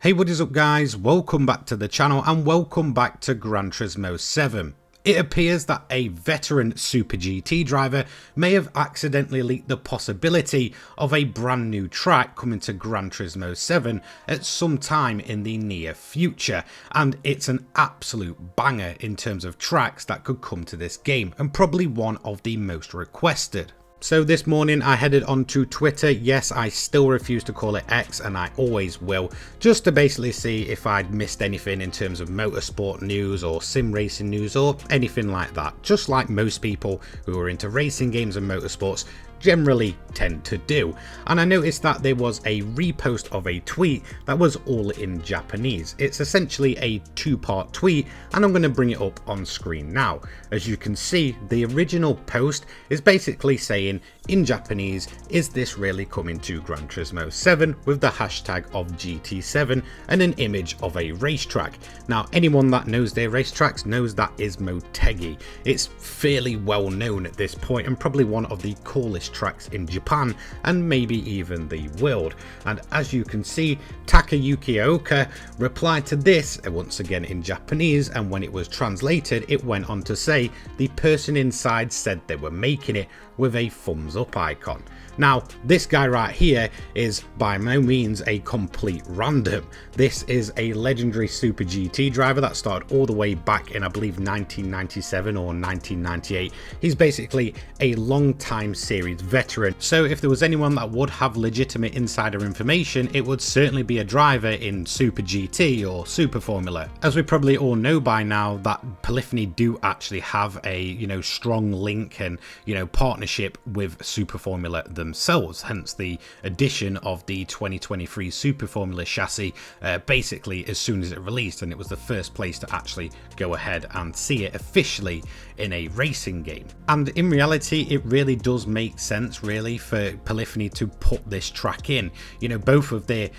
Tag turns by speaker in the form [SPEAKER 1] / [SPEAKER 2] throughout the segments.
[SPEAKER 1] Hey, what is up guys, welcome back to the channel and welcome back to Gran Turismo 7. It appears that a veteran Super GT driver may have accidentally leaked the possibility of a brand new track coming to Gran Turismo 7 at some time in the near future, and it's an absolute banger in terms of tracks that could come to this game and probably one of the most requested. So this morning I headed onto Twitter. Yes, I still refuse to call it X and I always will, just to basically see if I'd missed anything in terms of motorsport news or sim racing news or anything like that, just like most people who are into racing games and motorsports generally tend to do. And I noticed that there was a repost of a tweet that was all in Japanese. It's essentially a two-part tweet and I'm going to bring it up on screen now. As you can see, the original post is basically saying in Japanese, is this really coming to Gran Turismo 7, with the hashtag of GT7 and an image of a racetrack. Now anyone that knows their racetracks knows that is Motegi. It's fairly well known at this point and probably one of the coolest tracks in Japan and maybe even the world. And as you can see, Takayuki Oka replied to this once again in Japanese, and when it was translated it went on to say the person inside said they were making it, with a thumbs up icon. Now this guy right here is by no means a complete random. This is a legendary Super GT driver that started all the way back in I believe 1997 or 1998. He's basically a long time series veteran, so if there was anyone that would have legitimate insider information, it would certainly be a driver in Super GT or Super Formula. As we probably all know by now, that Polyphony do actually have a strong link and partnership with Super Formula themselves, hence the addition of the 2023 Super Formula chassis basically as soon as it released, and it was the first place to actually go ahead and see it officially in a racing game. And in reality it really does make sense really for Polyphony to put this track in. Both of their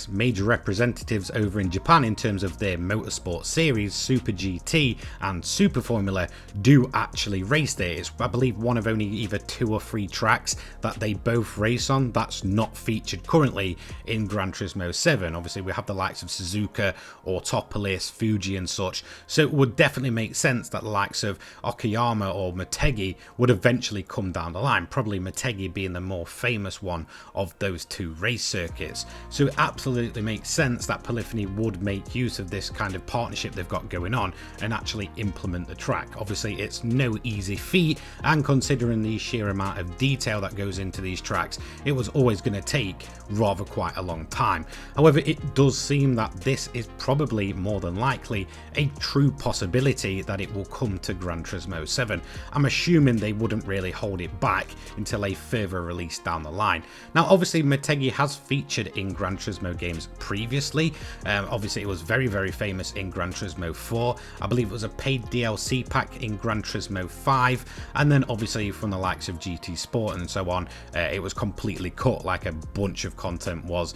[SPEAKER 1] major representatives over in Japan in terms of their motorsport series, Super GT and Super Formula, do actually race there. It's I believe one of only either 2 or 3 tracks that they both race on that's not featured currently in Gran Turismo 7. Obviously we have the likes of Suzuka, Autopolis, Fuji and such, so it would definitely make sense that the likes of Okayama or Motegi would eventually come down the line, probably Motegi being the more famous one of those 2 race circuits. So it absolutely makes sense that Polyphony would make use of this kind of partnership they've got going on and actually implement the track. Obviously it's no easy feat, and considering the sheer amount of detail that goes into these tracks, it was always going to take rather quite a long time. However, it does seem that this is probably more than likely a true possibility that it will come to Gran Turismo 7. I'm assuming they wouldn't really hold it back until a further release down the line. Now obviously Motegi has featured in Gran Turismo games previously. Obviously it was very famous in Gran Turismo 4. I believe it was a paid DLC pack in Gran Turismo 5, and then obviously from the likes of GT Sport and so on, it was completely cut, like a bunch of content was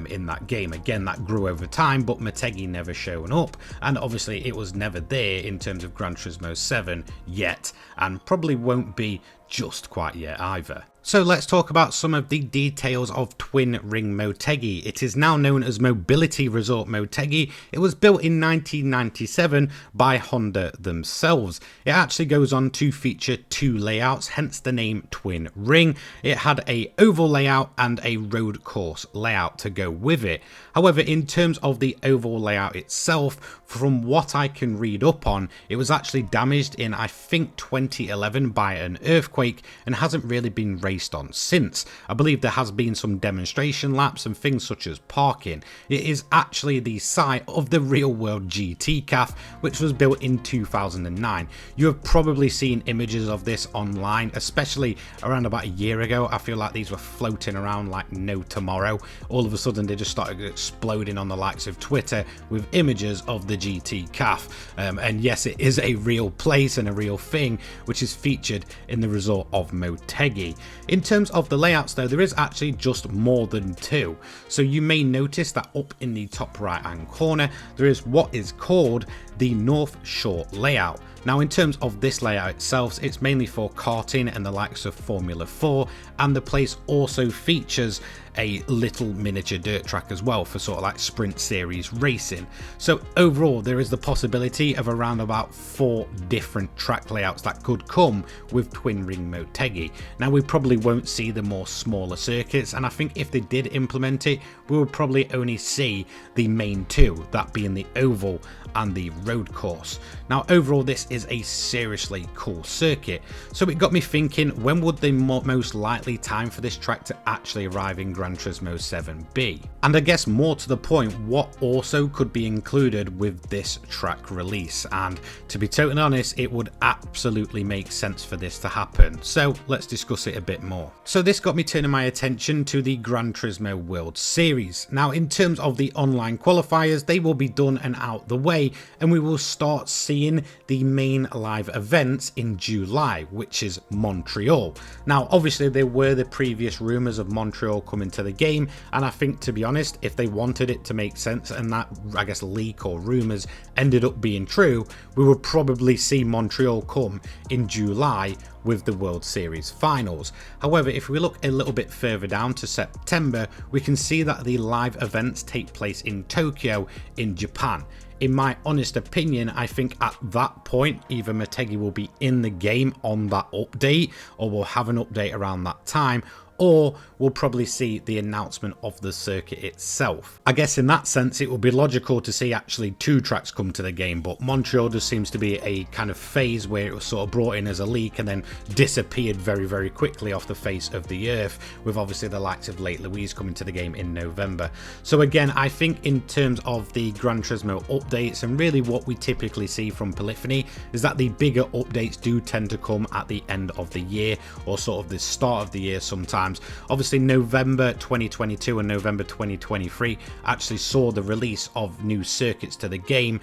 [SPEAKER 1] in that game. Again, that grew over time, but Motegi never shown up, and obviously it was never there in terms of Gran Turismo 7 yet, and probably won't be just quite yet either. So let's talk about some of the details of Twin Ring Motegi. It is now known as Mobility Resort Motegi. It was built in 1997 by Honda themselves. It actually goes on to feature 2 layouts, hence the name Twin Ring. It had a oval layout and a road course layout to go with it. However, in terms of the oval layout itself, from what I can read up on, it was actually damaged in I think 2011 by an earthquake and hasn't really been raced on since. I believe there has been some demonstration laps and things such as parking. It is actually the site of the real world GT CAF, which was built in 2009. You have probably seen images of this online, especially around about a year ago. I feel like these were floating around like no tomorrow. All of a sudden they just started exploding on the likes of Twitter with images of the GT CAF. And yes, it is a real place and a real thing which is featured in the resort of Motegi. In terms of the layouts though, there is actually just more than 2. So you may notice that up in the top right hand corner there is what is called the North Shore layout. Now in terms of this layout itself, it's mainly for karting and the likes of Formula 4, and the place also features a little miniature dirt track as well for sort of like sprint series racing. So overall there is the possibility of around about 4 different track layouts that could come with twin ring Motegi. Now we probably won't see the more smaller circuits, and I think if they did implement it we would probably only see the main 2, that being the oval and the road course. Now overall this is a seriously cool circuit, so it got me thinking, when would the most likely time for this track to actually arrive in Gran Turismo 7 be? And I guess more to the point, what also could be included with this track release? And to be totally honest, it would absolutely make sense for this to happen, so let's discuss it a bit more. So this got me turning my attention to the Gran Turismo World Series. Now in terms of the online qualifiers, they will be done and out the way, and we will start seeing the main live events in July, which is Montreal. Now obviously there were the previous rumours of Montreal coming to the game, and I think, to be honest, if they wanted it to make sense and that, I guess, leak or rumours ended up being true, we would probably see Montreal come in July with the World Series finals. However, if we look a little bit further down to September, we can see that the live events take place in Tokyo in Japan. In my honest opinion, I think at that point either Motegi will be in the game on that update, or we'll have an update around that time, or we'll probably see the announcement of the circuit itself. I guess in that sense it would be logical to see actually 2 tracks come to the game, but Montreal just seems to be a kind of phase where it was sort of brought in as a leak and then disappeared very quickly off the face of the earth, with obviously the likes of Lake Louise coming to the game in November. So again, I think in terms of the Gran Turismo updates, and really what we typically see from Polyphony, is that the bigger updates do tend to come at the end of the year, or sort of the start of the year sometimes. Obviously November 2022 and November 2023 actually saw the release of new circuits to the game,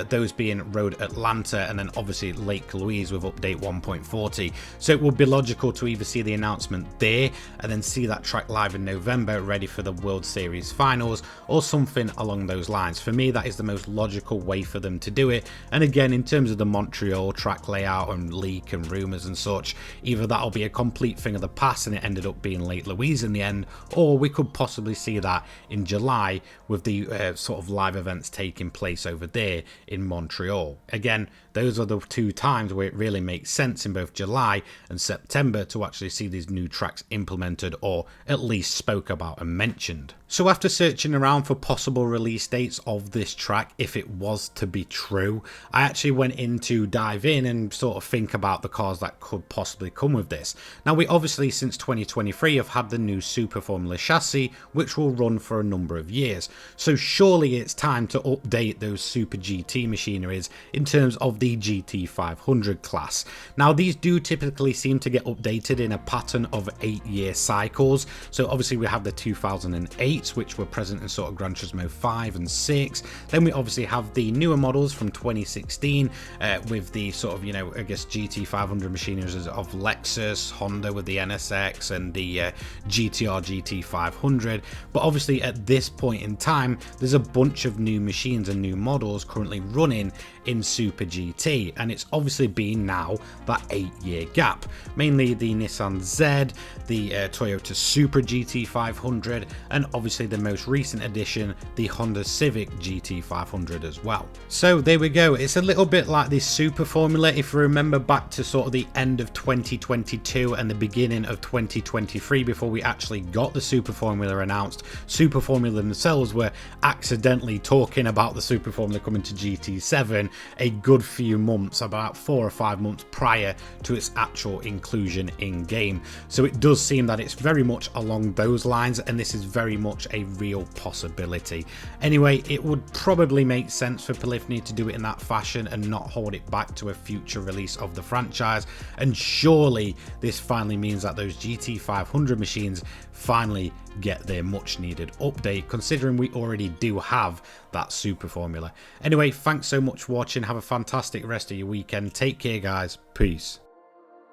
[SPEAKER 1] those being Road Atlanta and then obviously Lake Louise with update 1.40. So it would be logical to either see the announcement there and then see that track live in November ready for the World Series finals, or something along those lines. For me, that is the most logical way for them to do it. And again, in terms of the Montreal track layout and leak and rumours and such, either that'll be a complete thing of the past and it ended up being Lake Louise in the end, or we could possibly see that in July with the sort of live events taking place over there in Montreal. Again, those are the 2 times where it really makes sense in both July and September to actually see these new tracks implemented, or at least spoke about and mentioned. So after searching around for possible release dates of this track, if it was to be true, I actually went in to dive in and sort of think about the cars that could possibly come with this. Now we obviously since 2023 have had the new Super Formula chassis, which will run for a number of years. So surely it's time to update those Super GT machineries in terms of the GT500 class. Now these do typically seem to get updated in a pattern of 8-year cycles. So obviously we have the 2008, which were present in sort of Gran Turismo 5 and 6. Then we obviously have the newer models from 2016 with the sort of, you know, I guess GT500 machineries of Lexus, Honda with the NSX and the GTR GT500. But obviously at this point in time there's a bunch of new machines and new models currently running in Super GT, and it's obviously been now that 8-year gap, mainly the Nissan Z, the Toyota Supra GT500, and obviously the most recent addition, the Honda Civic GT500 as well. So there we go, it's a little bit like this Super Formula. If you remember back to sort of the end of 2022 and the beginning of 2023, before we actually got the Super Formula announced, Super Formula themselves were accidentally talking about the Super Formula coming to GT7 a good few months, about 4 or 5 months prior to its actual inclusion in game. So it does seem that it's very much along those lines, and this is very much a real possibility. Anyway, it would probably make sense for Polyphony to do it in that fashion and not hold it back to a future release of the franchise, and surely this finally means that those GT500 machines finally get their much needed update, considering we already do have that Super Formula. Anyway, thanks so much for watching, have a fantastic rest of your weekend, take care guys, peace.